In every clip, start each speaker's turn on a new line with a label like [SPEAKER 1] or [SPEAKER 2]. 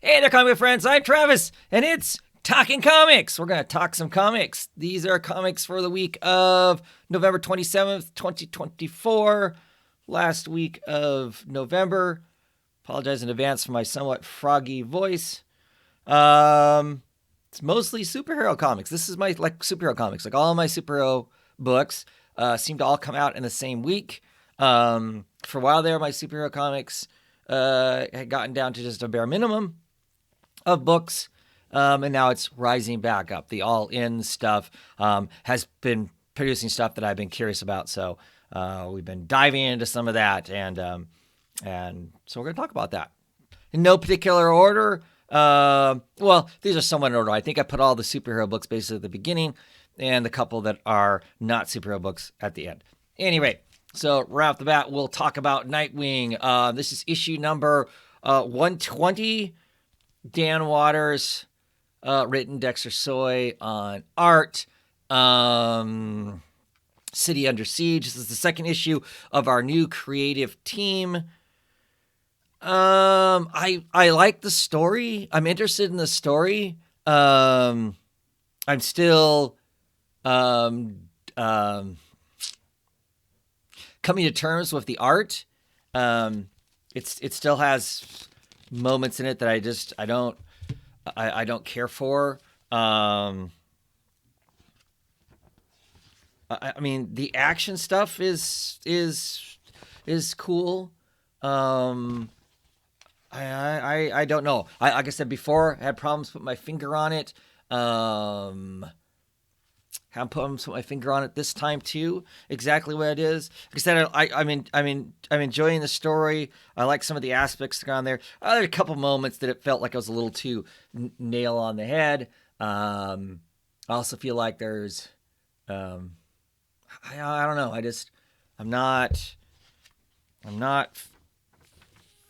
[SPEAKER 1] Hey there, comic friends. I'm Travis, and it's Talking Comics. We're going to talk some comics. These are comics for the week of November 27th, 2024. Last week of November. Apologize in advance for my somewhat froggy voice. It's mostly superhero comics. This is my superhero comics. Like all my superhero books seem to all come out in the same week. For a while there, my superhero comics had gotten down to just a bare minimum of books, and now it's rising back up. The all-in stuff has been producing stuff that I've been curious about, so we've been diving into some of that, and so we're going to talk about that. In no particular order. Well, these are somewhat in order. I think I put all the superhero books basically at the beginning, and the couple that are not superhero books at the end. Anyway, so right off the bat, we'll talk about Nightwing. This is issue number 120. Dan Waters, written, Dexter Soy on art. City Under Siege. This is the second issue of our new creative team. I like the story. I'm interested in the story. I'm still coming to terms with the art. It still has moments in it that I don't care for. I mean, the action stuff is cool. I don't know. Like I said before, I had problems putting my finger on it. Have problems with my finger on it this time too. Exactly what it is. Like I said, I'm enjoying the story. I like some of the aspects that are on there. There are a couple moments that it felt like I was a little too nail on the head. I also feel like there's, I don't know. I'm not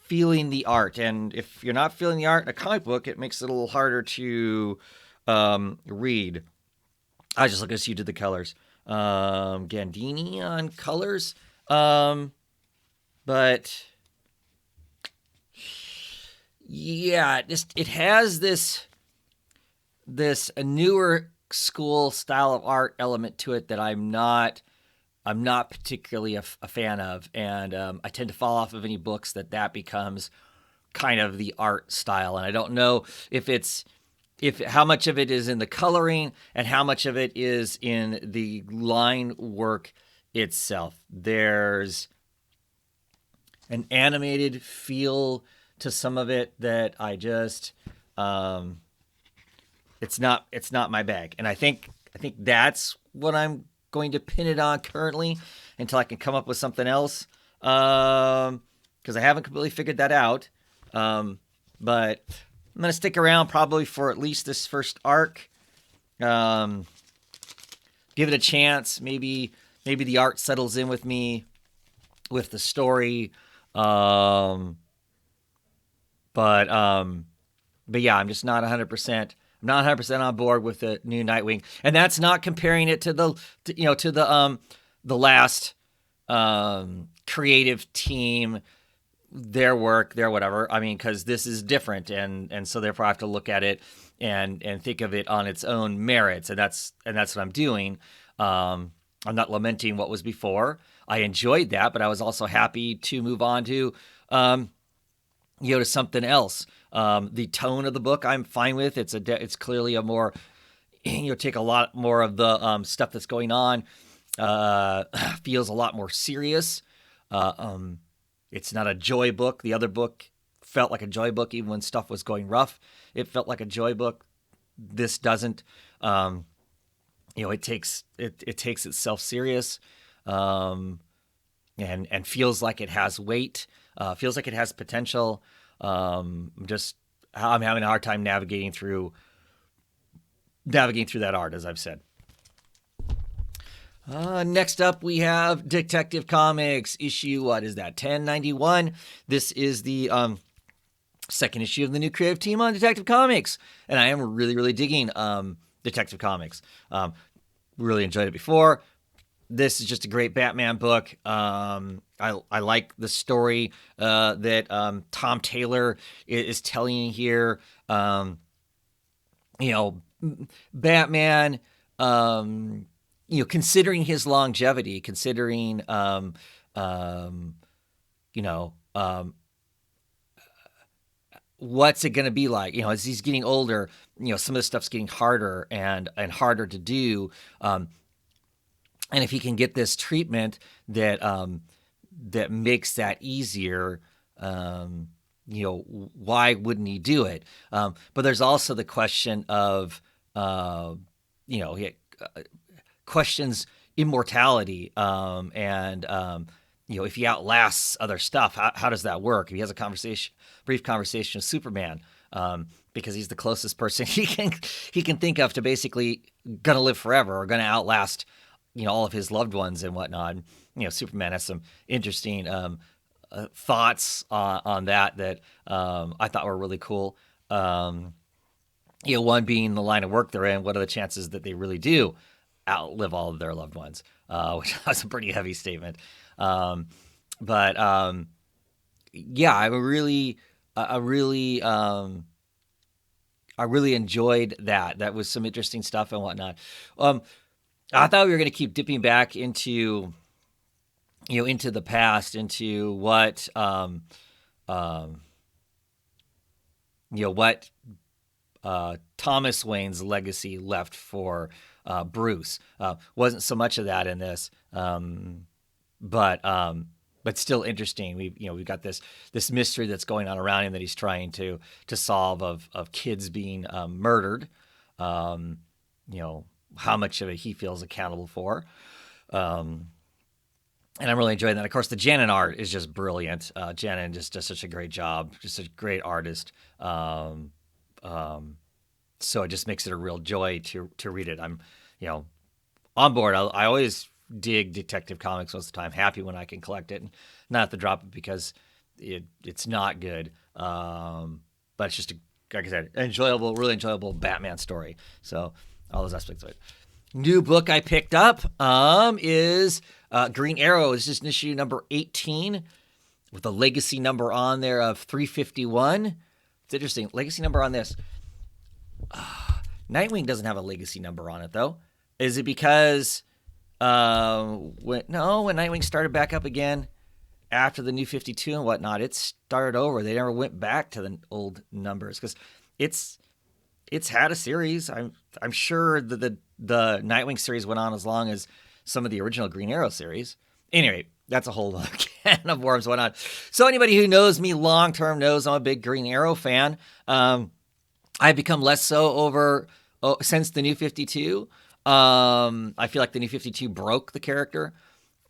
[SPEAKER 1] feeling the art, and if you're not feeling the art in a comic book, it makes it a little harder to read. I just look at you did the colors. Gandini on colors. But yeah, it has this newer school style of art element to it that I'm not particularly a fan of, and I tend to fall off of any books that becomes kind of the art style, and I don't know if how much of it is in the coloring and how much of it is in the line work itself. There's an animated feel to some of it that I just it's not my bag, and I think that's what I'm going to pin it on currently until I can come up with something else, because I haven't completely figured that out. But I'm going to stick around probably for at least this first arc. Give it a chance. Maybe the art settles in with me with the story. But yeah, I'm just not 100%. I'm not 100% on board with the new Nightwing, and that's not comparing it to the last creative team, their work, their whatever. I mean, because this is different, and so therefore I have to look at it and think of it on its own merits, and that's what I'm doing. I'm not lamenting what was before. I enjoyed that, but I was also happy to move on to to something else. The tone of the book I'm fine with. It's clearly a more take a lot more of the stuff that's going on. Feels a lot more serious. It's not a joy book. The other book felt like a joy book even when stuff was going rough. It felt like a joy book. This doesn't. It takes itself serious, and feels like it has weight. Feels like it has potential. I'm having a hard time navigating through that art, as I've said. Next up, we have Detective Comics issue. What is that? 1091. This is the second issue of the new creative team on Detective Comics, and I am really, really digging Detective Comics. Really enjoyed it before. this is just a great Batman book. I like the story that Tom Taylor is telling you here. You know, Batman. Considering his longevity, considering you know, what's it going to be like? As he's getting older, some of the stuff's getting harder and harder to do. And if he can get this treatment that makes that easier, why wouldn't he do it? But there's also the question of, he questions immortality, and if he outlasts other stuff, how does that work? If he has a brief conversation with Superman, because he's the closest person he can think of to basically gonna live forever or gonna outlast all of his loved ones and whatnot. Superman has some interesting thoughts on that I thought were really cool. One being the line of work they're in. What are the chances that they really do outlive all of their loved ones? Which was a pretty heavy statement. But I really enjoyed that. That was some interesting stuff and whatnot. I thought we were going to keep dipping back into the past, into what Thomas Wayne's legacy left for Bruce. Wasn't so much of that in this, but still interesting. We've got this mystery that's going on around him that he's trying to solve of kids being murdered. How much of it he feels accountable for. And I'm really enjoying that. Of course, the Janin art is just brilliant. Janin just does such a great job, just a great artist. So it just makes it a real joy to read it. I'm, on board. I always dig Detective Comics most of the time. Happy when I can collect it, and not have to drop it because it's not good. But it's just like I said, really enjoyable Batman story. So all those aspects of it. New book I picked up is Green Arrow. It's just issue number 18 with a legacy number on there of 351. It's interesting. Legacy number on this. Nightwing doesn't have a legacy number on it, though. Is it because when Nightwing started back up again after the New 52 and whatnot, it started over. They never went back to the old numbers because it's had a series. I'm sure that the Nightwing series went on as long as some of the original Green Arrow series. Anyway, that's a whole other can of worms, whatnot. So anybody who knows me long term knows I'm a big Green Arrow fan. I've become less so since the New 52. I feel like the New 52 broke the character.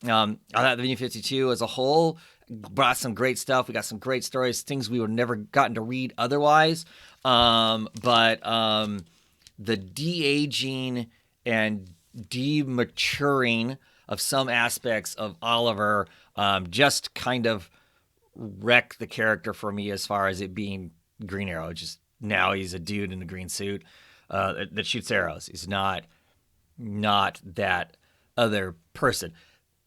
[SPEAKER 1] I thought the New 52 as a whole brought some great stuff. We got some great stories, things we would never gotten to read otherwise. But the de-aging and dematuring of some aspects of Oliver just kind of wrecked the character for me as far as it being Green Arrow. Just now he's a dude in a green suit that shoots arrows. He's not that other person.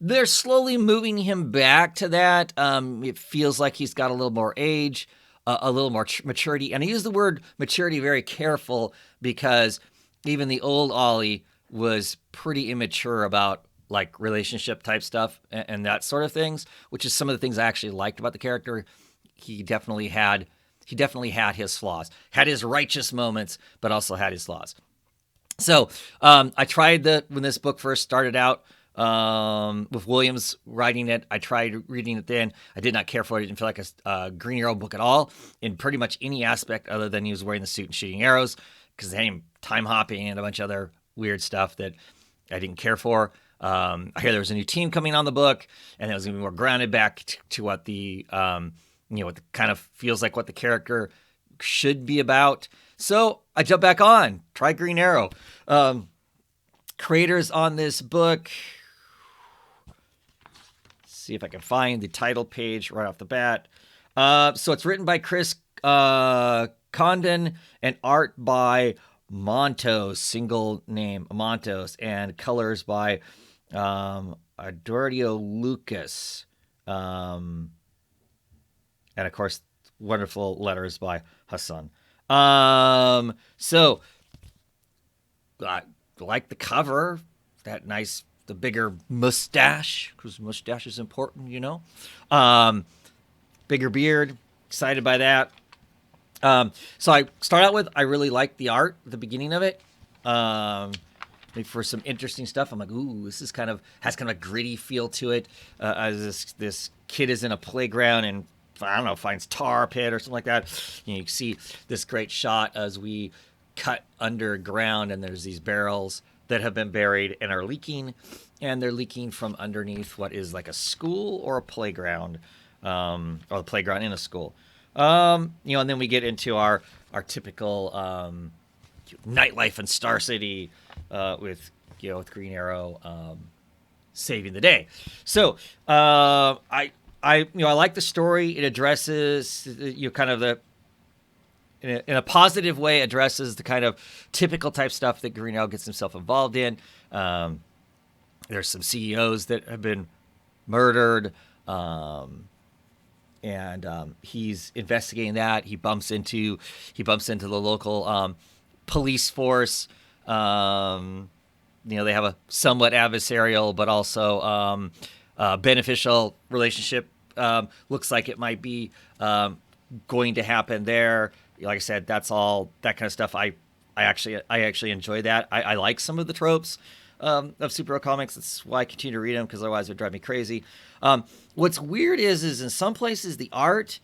[SPEAKER 1] They're slowly moving him back to that. It feels like he's got a little more age, a little more maturity. And I use the word maturity very careful because even the old Ollie was pretty immature about like relationship type stuff and that sort of things, which is some of the things I actually liked about the character. He definitely had his flaws, had his righteous moments, but also had his flaws. So I tried when this book first started out, with Williams writing it. I tried reading it then. I did not care for it. I didn't feel like a Green Arrow book at all in pretty much any aspect other than he was wearing the suit and shooting arrows, because they had him time hopping and a bunch of other weird stuff that I didn't care for. I hear there was a new team coming on the book, and it was going to be more grounded back to what the what the kind of feels like what the character should be about. So I jumped back on, tried Green Arrow. Creators on this book. See if I can find the title page right off the bat. So it's written by Chris Condon and art by Montos, single name Montos, and colors by Adorio Lucas, and of course, wonderful letters by Hassan. So I like the cover, that nice, the bigger mustache, because mustache is important, you know. Um, Bigger beard, excited by that. So I start out with, I really like the art at the beginning of it. For some interesting stuff, I'm like, ooh, this is has kind of a gritty feel to it. As this kid is in a playground and I don't know, finds tar pit or something like that. You can see this great shot as we cut underground, and there's these barrels that have been buried and are leaking, and they're leaking from underneath what is like a school or a playground, or the playground in a school. And then we get into our typical nightlife in Star City, with Green Arrow saving the day. So I like the story. It addresses kind of the in a positive way, addresses the kind of typical type stuff that Green Arrow gets himself involved in. There's some CEOs that have been murdered, and he's investigating that. He bumps into the local police force. They have a somewhat adversarial but also beneficial relationship. Looks like it might be going to happen there. Like I said, that's all that kind of stuff. I actually enjoy that. I like some of the tropes of superhero comics. That's why I continue to read them, because otherwise it would drive me crazy. What's weird is in some places the art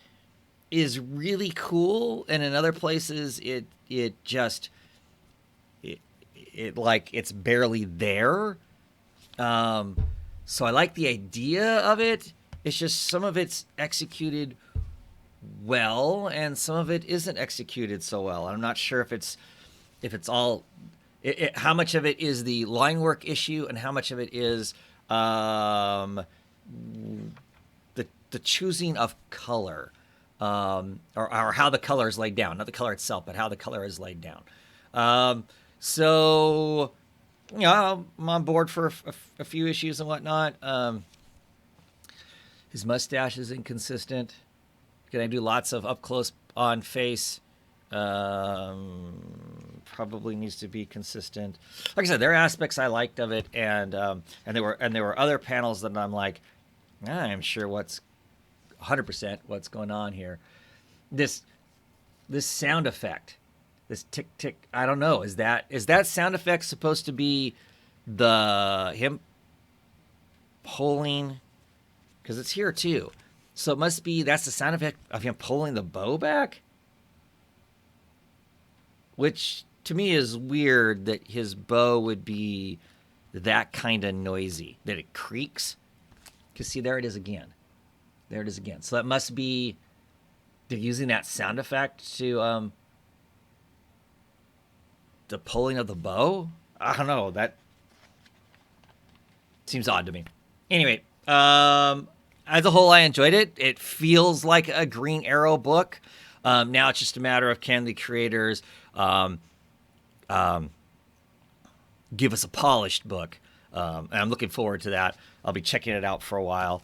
[SPEAKER 1] is really cool, and in other places it like it's barely there. So I like the idea of it. It's just some of it's executed well, and some of it isn't executed so well. I'm not sure if it's all how much of it is the line work issue and how much of it is the choosing of color, or how the color is laid down. Not the color itself, but how the color is laid down. So I'm on board for a few issues and whatnot. His mustache is inconsistent. Can I do lots of up close on face? Probably needs to be consistent. Like I said, there are aspects I liked of it, and there were other panels that I'm like, I'm sure what's 100% what's going on here. This sound effect, this tick tick. I don't know. Is that sound effect supposed to be him pulling? Because it's here too. So it must be that's the sound effect of him pulling the bow back, which to me is weird that his bow would be that kind of noisy, that it creaks. Because see, there it is again. There it is again. So that must be they're using that sound effect to the pulling of the bow. I don't know. That seems odd to me. Anyway, as a whole, I enjoyed it. It feels like a Green Arrow book. Now it's just a matter of can the creators give us a polished book. And I'm looking forward to that. I'll be checking it out for a while.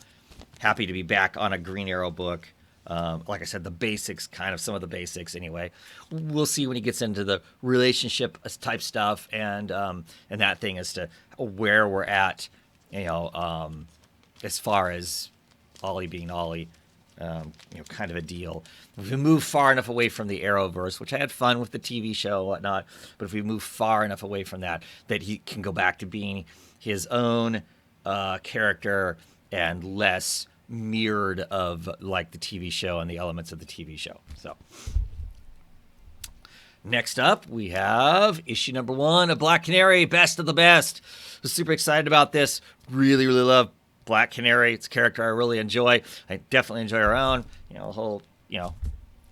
[SPEAKER 1] Happy to be back on a Green Arrow book. Like I said, the basics, kind of some of the basics anyway. We'll see when he gets into the relationship type stuff and that thing as to where we're at, as far as Ollie being Ollie, kind of a deal. If we move far enough away from the Arrowverse, which I had fun with the TV show and whatnot, but if we move far enough away from that he can go back to being his own character and less mirrored of like the TV show and the elements of the TV show. So next up, we have issue number 1 of Black Canary, Best of the Best. I was super excited about this. Really, really love Black Canary. It's a character I really enjoy. I definitely enjoy her own, the whole,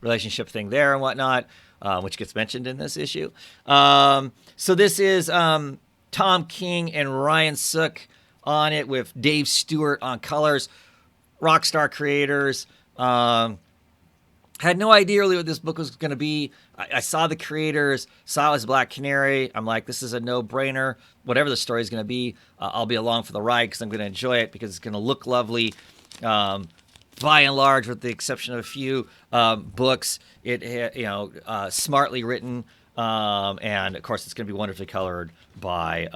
[SPEAKER 1] relationship thing there and whatnot, which gets mentioned in this issue. So this is Tom King and Ryan Sook on it with Dave Stewart on colors. Rockstar creators. Had no idea really what this book was going to be. I saw the creators, saw it was Black Canary. I'm like, this is a no-brainer. Whatever the story is going to be, I'll be along for the ride because I'm going to enjoy it because it's going to look lovely. By and large, with the exception of a few books, smartly written, and of course, it's going to be wonderfully colored by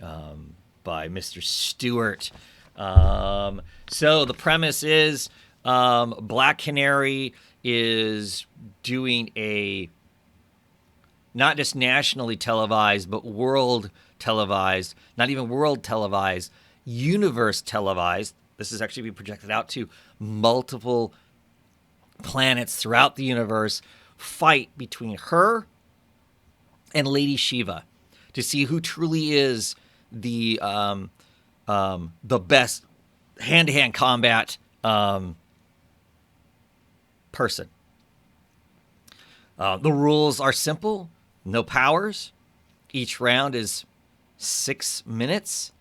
[SPEAKER 1] Mr. Stewart. So the premise is Black Canary is doing a not just nationally televised, but world televised, not even world televised, universe televised. This is actually being projected out to multiple planets throughout the universe, fight between her and Lady Shiva to see who truly is the best hand-to-hand combat person. The rules are simple. No powers. Each round is 6 minutes.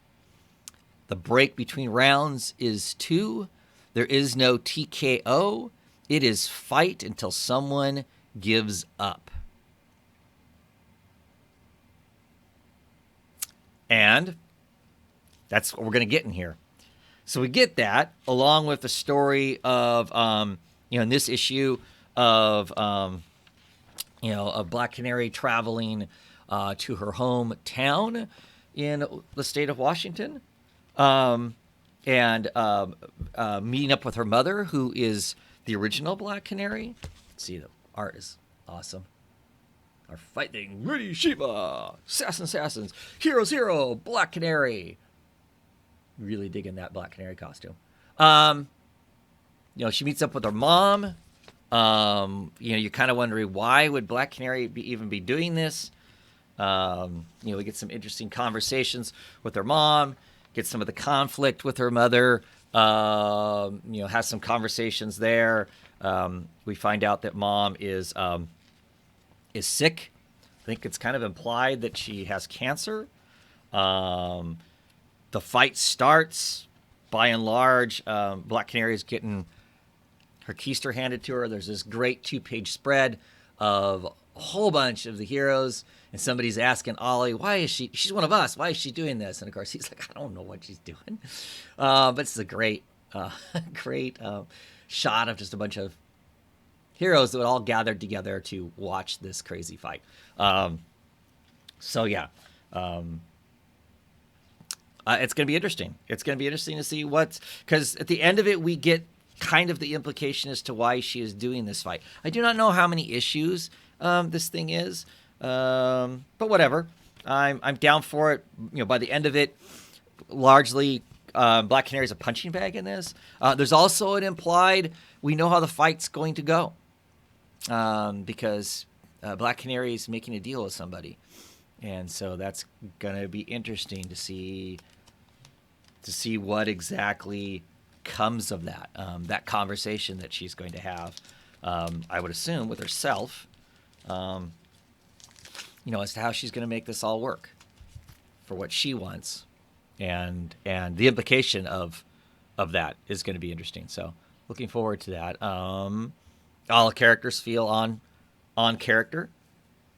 [SPEAKER 1] The break between rounds is 2. There is no TKO. It is fight until someone gives up. And that's what we're going to get in here. So we get that along with the story of, in this issue of, of Black Canary traveling to her hometown in the state of Washington, and meeting up with her mother, who is the original Black Canary. Let's see, the art is awesome. Our fighting Lady Shiva, assassins, heroes, hero, Black Canary. Really digging that Black Canary costume. She meets up with her mom. You're kind of wondering why would Black Canary even be doing this. We get some interesting conversations with her mom. Get some of the conflict with her mother. Has some conversations there. We find out that mom is sick. I think it's kind of implied that she has cancer. The fight starts. By and large, Black Canary is getting her keister handed to her. There's this great 2-page spread of a whole bunch of the heroes, and somebody's asking Ollie, why is she's one of us, why is she doing this? And of course he's like, I don't know what she's doing. But it's a great shot of just a bunch of heroes that all gathered together to watch this crazy fight. It's going to be interesting. It's going to be interesting to see because at the end of it, we get kind of the implication as to why she is doing this fight. I do not know how many issues this thing is, but whatever. I'm down for it. By the end of it, largely Black Canary is a punching bag in this. There's also an implied we know how the fight's going to go because Black Canary is making a deal with somebody. And so that's going to be interesting to see what exactly comes of that, that conversation that she's going to have, I would assume, with herself, as to how she's going to make this all work for what she wants. And the implication of that is going to be interesting. So looking forward to that. All the characters feel on character.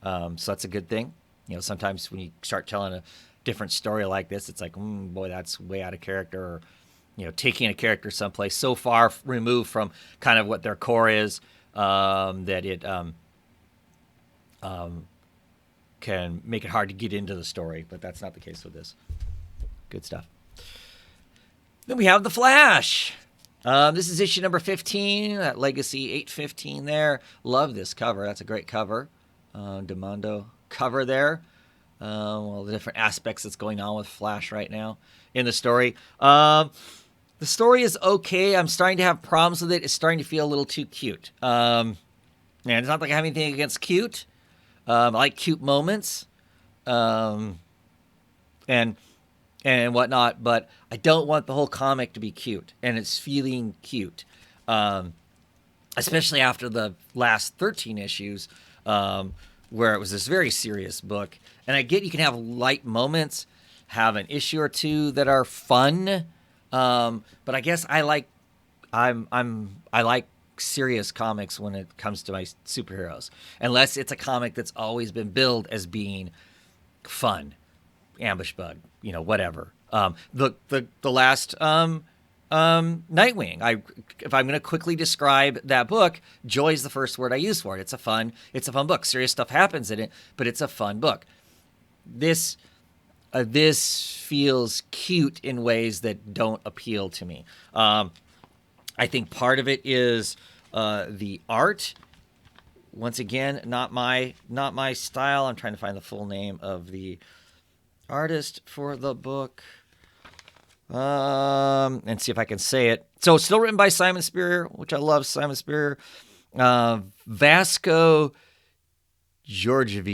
[SPEAKER 1] So that's a good thing. Sometimes when you start telling a different story like this, it's like, boy, that's way out of character. Or, taking a character someplace so far removed from kind of what their core is that it can make it hard to get into the story. But that's not the case with this. Good stuff. Then we have The Flash. This is issue number 15, that Legacy 815 there. Love this cover. That's a great cover. Demondo cover there. All the different aspects that's going on with Flash right now in the story. The story is okay. I'm starting to have problems with it. It's starting to feel a little too cute. And it's not like I have anything against cute. I like cute moments. And whatnot, but I don't want the whole comic to be cute, and it's feeling cute, especially after the last 13 issues, where it was this very serious book. And I get you can have light moments, have an issue or two that are fun, but I guess I like serious comics when it comes to my superheroes, unless it's a comic that's always been billed as being fun, ambush bug, whatever. The last Nightwing. If I'm going to quickly describe that book, joy is the first word I use for it. It's a fun book. Serious stuff happens in it, but it's a fun book. This feels cute in ways that don't appeal to me. I think part of it is the art. Once again, not my style. I'm trying to find the full name of the artist for the book, and see if I can say it. So it's still written by Simon Spurrier, which I love. Simon Spurrier, Vasco Georgiev,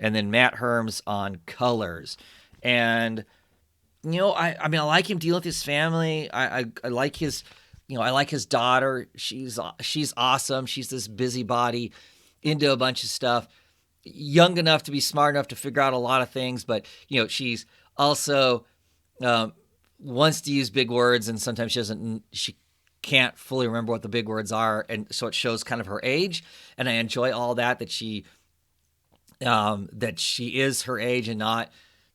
[SPEAKER 1] and then Matt Herms on colors. And I like him dealing with his family. I like his, I like his daughter. She's awesome. She's this busybody into a bunch of stuff. Young enough to be smart enough to figure out a lot of things, but she's also wants to use big words, and sometimes she can't fully remember what the big words are, and so it shows kind of her age. And I enjoy all that she is her age and not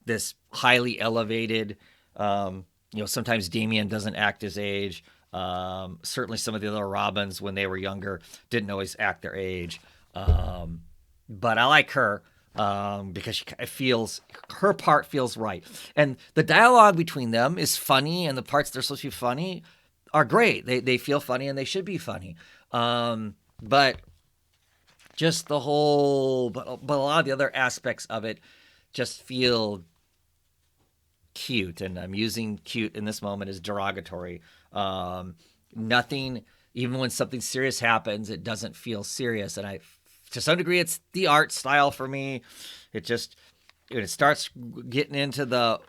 [SPEAKER 1] this highly elevated. Sometimes Damian doesn't act his age. Certainly some of the other Robins, when they were younger, didn't always act their age. But I like her because her part feels right. And the dialogue between them is funny, and the parts that are supposed to be funny are great. They feel funny, and they should be funny. But just but a lot of the other aspects of it just feel cute. And I'm using cute in this moment as derogatory. Nothing, even when something serious happens, it doesn't feel serious. And to some degree, it's the art style for me. It just, when it starts getting into the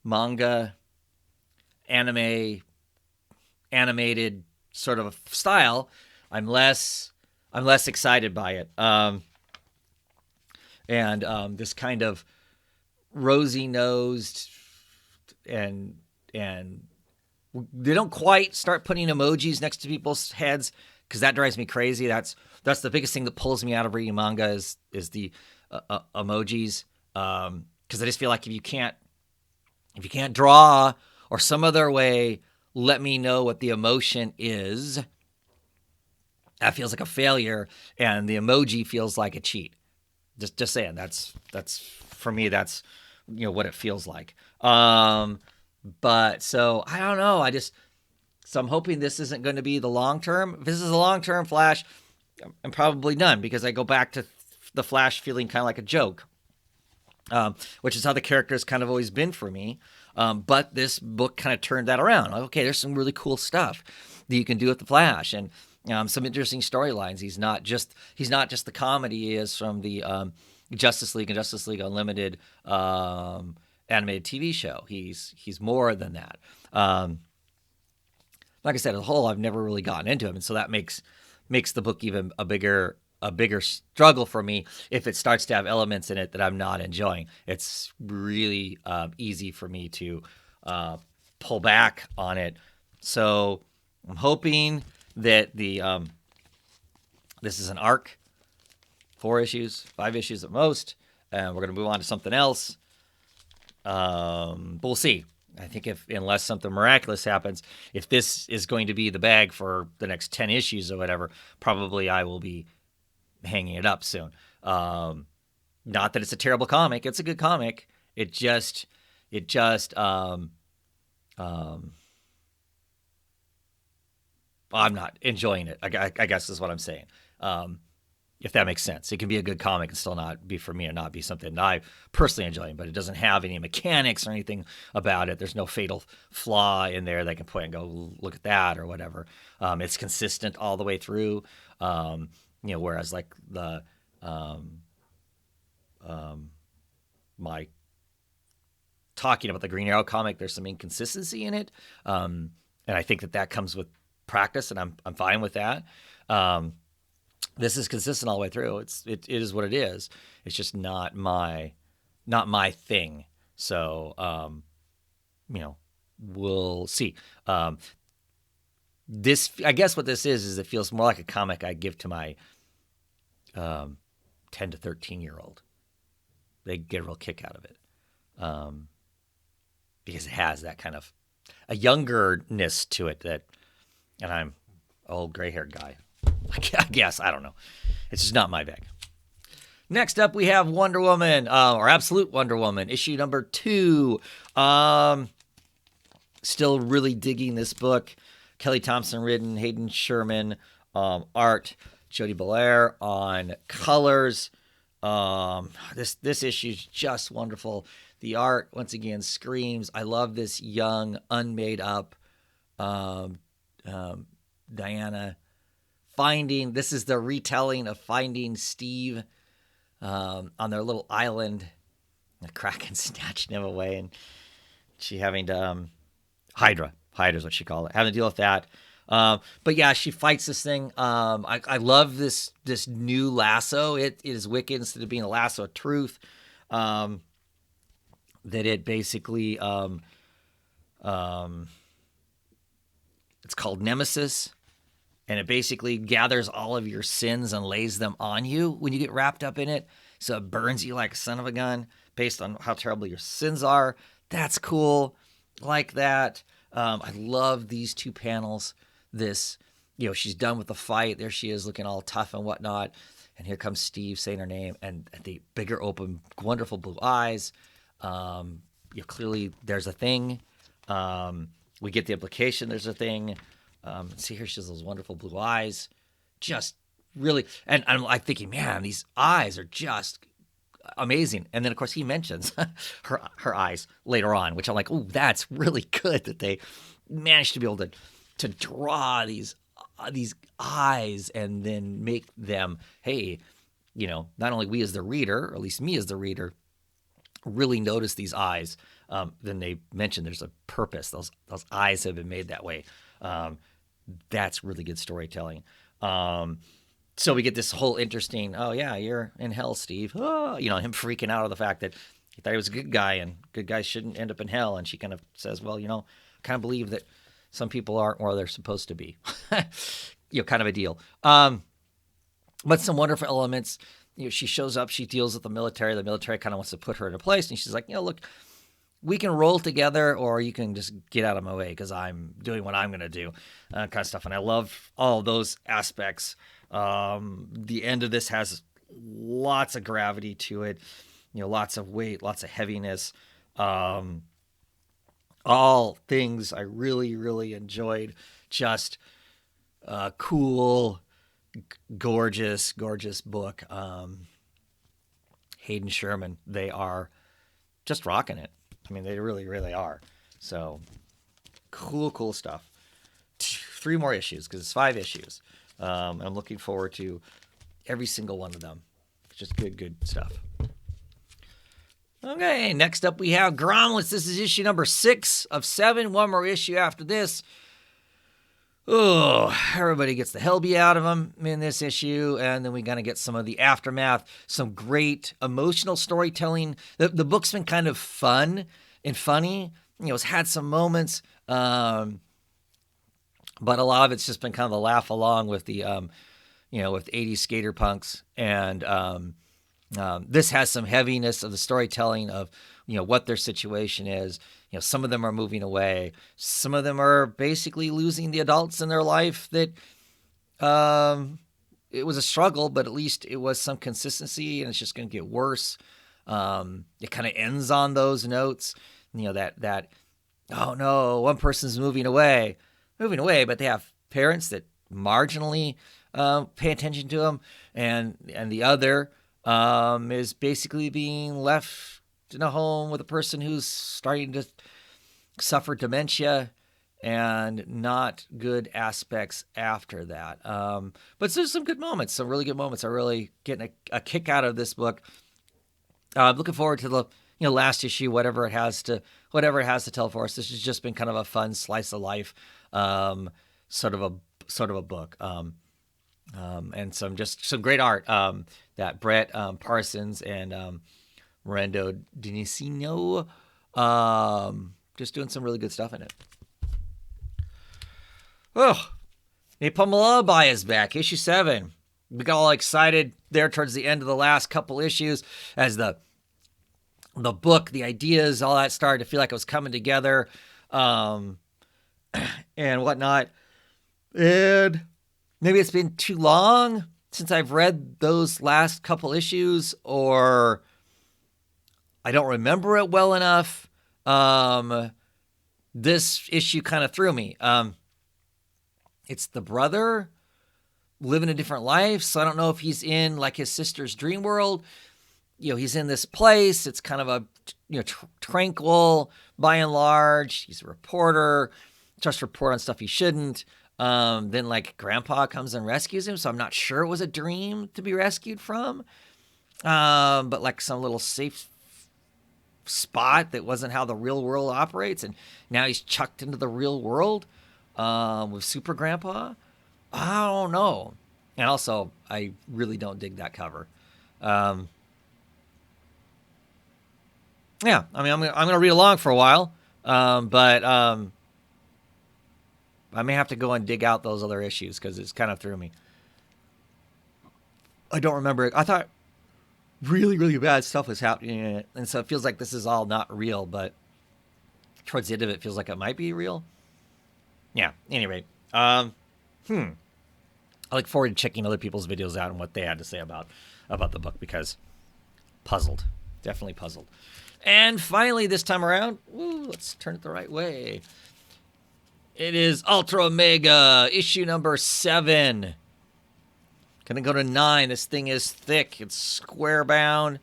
[SPEAKER 1] manga, animated sort of style, I'm less excited by it. And this kind of rosy-nosed and they don't quite start putting emojis next to people's heads, because that drives me crazy. That's the biggest thing that pulls me out of reading manga is the emojis, because I just feel like if you can't draw or some other way let me know what the emotion is, that feels like a failure, and the emoji feels like a cheat. Just saying, that's for me, that's what it feels like. But so I don't know. So I'm hoping this isn't going to be the long term. If this is a long term Flash, I'm probably done, because I go back to the Flash feeling kind of like a joke, which is how the character has kind of always been for me. But this book kind of turned that around. Like, okay, there's some really cool stuff that you can do with the Flash, and some interesting storylines. He's not just the comedy he is from the Justice League and Justice League Unlimited animated TV show. He's more than that. Like I said, as a whole, I've never really gotten into him, and so that makes the book even a bigger struggle for me if it starts to have elements in it that I'm not enjoying. It's really easy for me to pull back on it. So I'm hoping that this is an arc, 4 issues, 5 issues at most, and we're going to move on to something else. But we'll see. I think unless something miraculous happens, if this is going to be the bag for the next 10 issues or whatever, probably I will be hanging it up soon. Not that it's a terrible comic. It's a good comic. I'm not enjoying it, I guess is what I'm saying. If that makes sense. It can be a good comic and still not be for me, and not be something that I personally enjoy, but it doesn't have any mechanics or anything about it. There's no fatal flaw in there that I can point and go, look at that or whatever. It's consistent all the way through. Whereas like the my talking about the Green Arrow comic, there's some inconsistency in it. And I think that comes with practice, and I'm fine with that. This is consistent all the way through. It is what it is. It's just not my thing. So, we'll see. This, I guess, what this is it feels more like a comic I give to my 10 to 13-year-old. They get a real kick out of it because it has that kind of a youngerness to it that, and I'm an old gray-haired guy. I guess, I don't know. It's just not my bag. Next up, we have Wonder Woman, or Absolute Wonder Woman, issue number 2. Still really digging this book. Kelly Thompson written, Hayden Sherman art, Jody Belair on colors. This issue is just wonderful. The art, once again, screams. I love this young, unmade up Diana finding. This is the retelling of finding Steve on their little island. The Kraken snatching him away, and she having to Hydra is what she called it, having to deal with that. But yeah, she fights this thing. I love this new lasso. It is wicked instead of being a lasso of truth. That it basically it's called Nemesis, and it basically gathers all of your sins and lays them on you when you get wrapped up in it. So it burns you like a son of a gun based on how terrible your sins are. That's cool. Like that. I love these 2 panels. This, she's done with the fight. There she is looking all tough and whatnot. And here comes Steve saying her name, and the bigger open, wonderful blue eyes. Clearly there's a thing. We get the implication there's a thing. See here, she has those wonderful blue eyes. Just really, and I'm like thinking, man, these eyes are just amazing. And then of course he mentions her eyes later on, which I'm like, oh, that's really good that they managed to be able to draw these eyes and then make them, hey, not only we as the reader, or at least me as the reader, really notice these eyes. Then they mention there's a purpose. Those eyes have been made that way. That's really good storytelling. So we get this whole interesting, oh yeah, you're in hell, Steve. Oh, him freaking out of the fact that he thought he was a good guy and good guys shouldn't end up in hell. And she kind of says, well, I kind of believe that some people aren't where they're supposed to be. Kind of a deal. But some wonderful elements. She shows up, she deals with the military. The military kind of wants to put her into place. And she's like, look, we can roll together or you can just get out of my way because I'm doing what I'm going to do, kind of stuff. And I love all those aspects. The end of this has lots of gravity to it, lots of weight, lots of heaviness. All things I really, really enjoyed. Just cool, gorgeous book. Hayden Sherman, they are just rocking it. I mean, they really, really are. So cool stuff. 3 more issues because it's 5 issues. And I'm looking forward to every single one of them. It's just good stuff. Okay, next up we have Grommets. This is issue number 6 of 7. One more issue after this. Oh, everybody gets the hell beat out of them in this issue, and then we're going to get some of the aftermath, some great emotional storytelling. The book's been kind of fun and funny. It's had some moments, but a lot of it's just been kind of a laugh along with the, with 80s skater punks. And this has some heaviness of the storytelling of, what their situation is. Some of them are moving away. Some of them are basically losing the adults in their life that it was a struggle, but at least it was some consistency, and it's just going to get worse. It kind of ends on those notes, that, oh no, one person's moving away, but they have parents that marginally pay attention to them, and the other is basically being left in a home with a person who's starting to suffer dementia and not good aspects after that. But there's some good moments, some really good moments. I'm really getting a kick out of this book. I'm looking forward to the last issue, whatever it has to tell for us. This has just been kind of a fun slice of life, sort of a book. And some great art that Brett Parsons and Mirando Denisino just doing some really good stuff in it. Oh, Napalm Lullaby is back, issue 7. We got all excited there towards the end of the last couple issues as the book, the ideas, all that started to feel like it was coming together, and whatnot. And maybe it's been too long since I've read those last couple issues, or I don't remember it well enough. This issue kind of threw me. It's the brother living a different life, so I don't know if he's in like his sister's dream world. He's in this place. It's kind of a tranquil by and large. He's a reporter, just report on stuff he shouldn't. Then like grandpa comes and rescues him, so I'm not sure it was a dream to be rescued from. But like some little safe spot that wasn't how the real world operates, and now he's chucked into the real world with Super Grandpa. I don't know. And also, I really don't dig that cover. Yeah, I mean, I'm gonna read along for a while, but I may have to go and dig out those other issues because it's kind of threw me. I don't remember it. I thought really, really bad stuff was happening in it, and so it feels like this is all not real, but towards the end of it, feels like it might be real. Yeah. Anyway, I look forward to checking other people's videos out and what they had to say about the book, because puzzled, definitely puzzled. And finally, this time around, let's turn it the right way. It is Ultra Omega, issue number 7. Gonna go to 9. This thing is thick. It's square bound,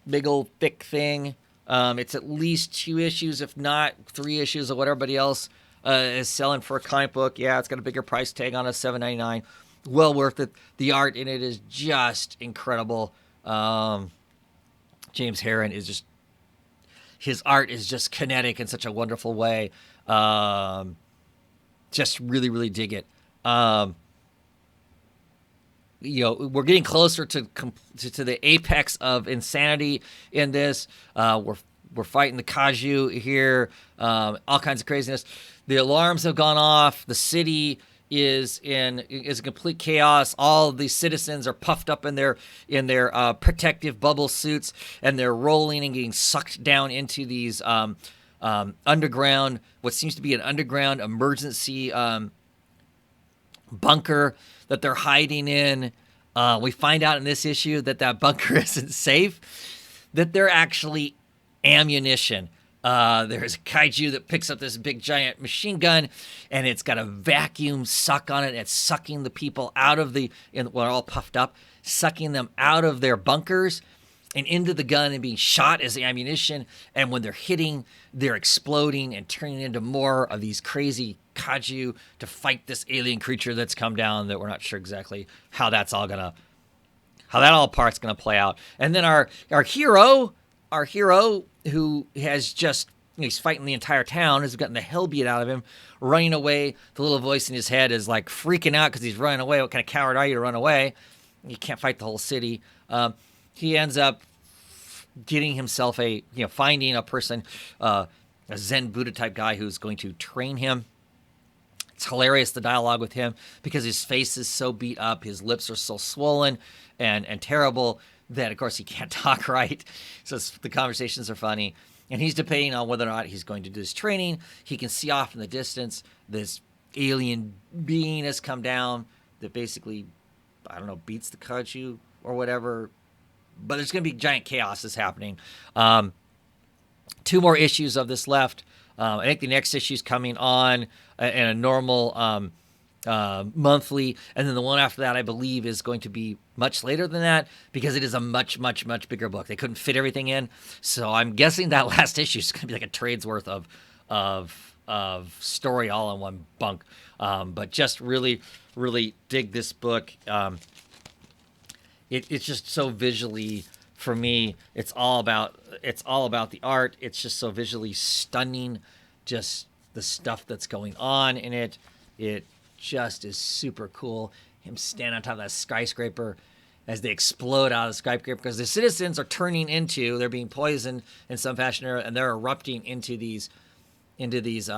[SPEAKER 1] big old thick thing. It's at least 2 issues, if not 3 issues of what everybody else is selling for a comic book. Yeah, it's got a bigger price tag on it, $7.99. Well worth it. The art in it is just incredible. James Herron is just, his art is just kinetic in such a wonderful way. Just really, really dig it. We're getting closer to the apex of insanity in this. We're fighting the Kaiju here. All kinds of craziness. The alarms have gone off. The city is in complete chaos. All of these citizens are puffed up in their protective bubble suits, and they're rolling and getting sucked down into these underground, what seems to be an underground emergency bunker that they're hiding in. We find out in this issue that bunker isn't safe, that they're actually ammunition. There's a kaiju that picks up this big giant machine gun, and it's got a vacuum suck on it. And it's sucking the people out of we're all puffed up, sucking them out of their bunkers and into the gun and being shot as ammunition. And when they're hitting, they're exploding and turning into more of these crazy kaiju to fight this alien creature that's come down that we're not sure exactly how that all part's gonna play out. And then our hero, who has just, he's fighting the entire town, has gotten the hell beat out of him, running away. The little voice in his head is like freaking out because he's running away. What kind of coward are you to run away? You can't fight the whole city. He ends up getting himself finding a person, a Zen Buddha type guy who's going to train him. It's hilarious, the dialogue with him, because his face is so beat up, his lips are so swollen and terrible that, of course, he can't talk right. So the conversations are funny. And he's debating on whether or not he's going to do this training. He can see off in the distance this alien being has come down that basically, I don't know, beats the kaiju or whatever. But there's going to be giant chaos that's happening. 2 more issues of this left. I think the next issue is coming on in a normal monthly, and then the one after that, I believe, is going to be much later than that because it is a much, much, much bigger book. They couldn't fit everything in, so I'm guessing that last issue is going to be like a trade's worth of story all in one bunk. But just really, really dig this book. It's just so visually, for me, it's all about the art. It's just so visually stunning. Just the stuff that's going on in it. It just is super cool. Him standing on top of that skyscraper as they explode out of the skyscraper because the citizens are they're being poisoned in some fashion, and they're erupting into these into these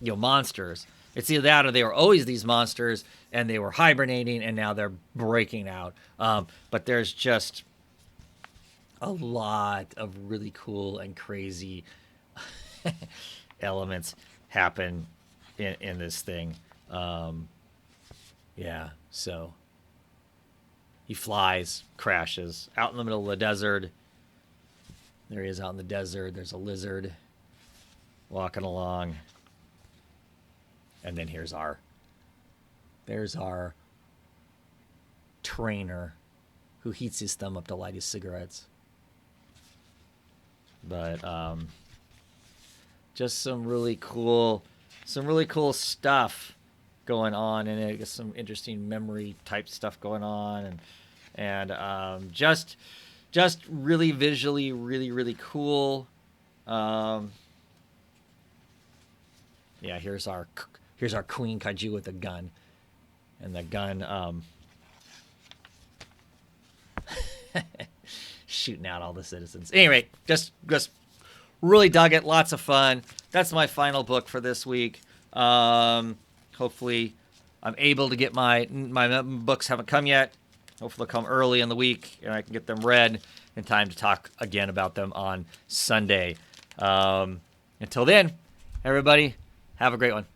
[SPEAKER 1] monsters. It's either that or they were always these monsters and they were hibernating and now they're breaking out. But there's just a lot of really cool and crazy elements happen in this thing. Yeah, so he flies, crashes out in the middle of the desert. There he is out in the desert. There's a lizard walking along. And then there's our trainer who heats his thumb up to light his cigarettes. But just some really cool stuff going on, and it gets some interesting memory type stuff going on, and just really visually really cool. Yeah, here's our Queen Kaiju with a gun, and the gun shooting out all the citizens. Anyway, just really dug it. Lots of fun. That's my final book for this week. Hopefully, I'm able to get my books haven't come yet. Hopefully, they'll come early in the week, and I can get them read in time to talk again about them on Sunday. Until then, everybody, have a great one.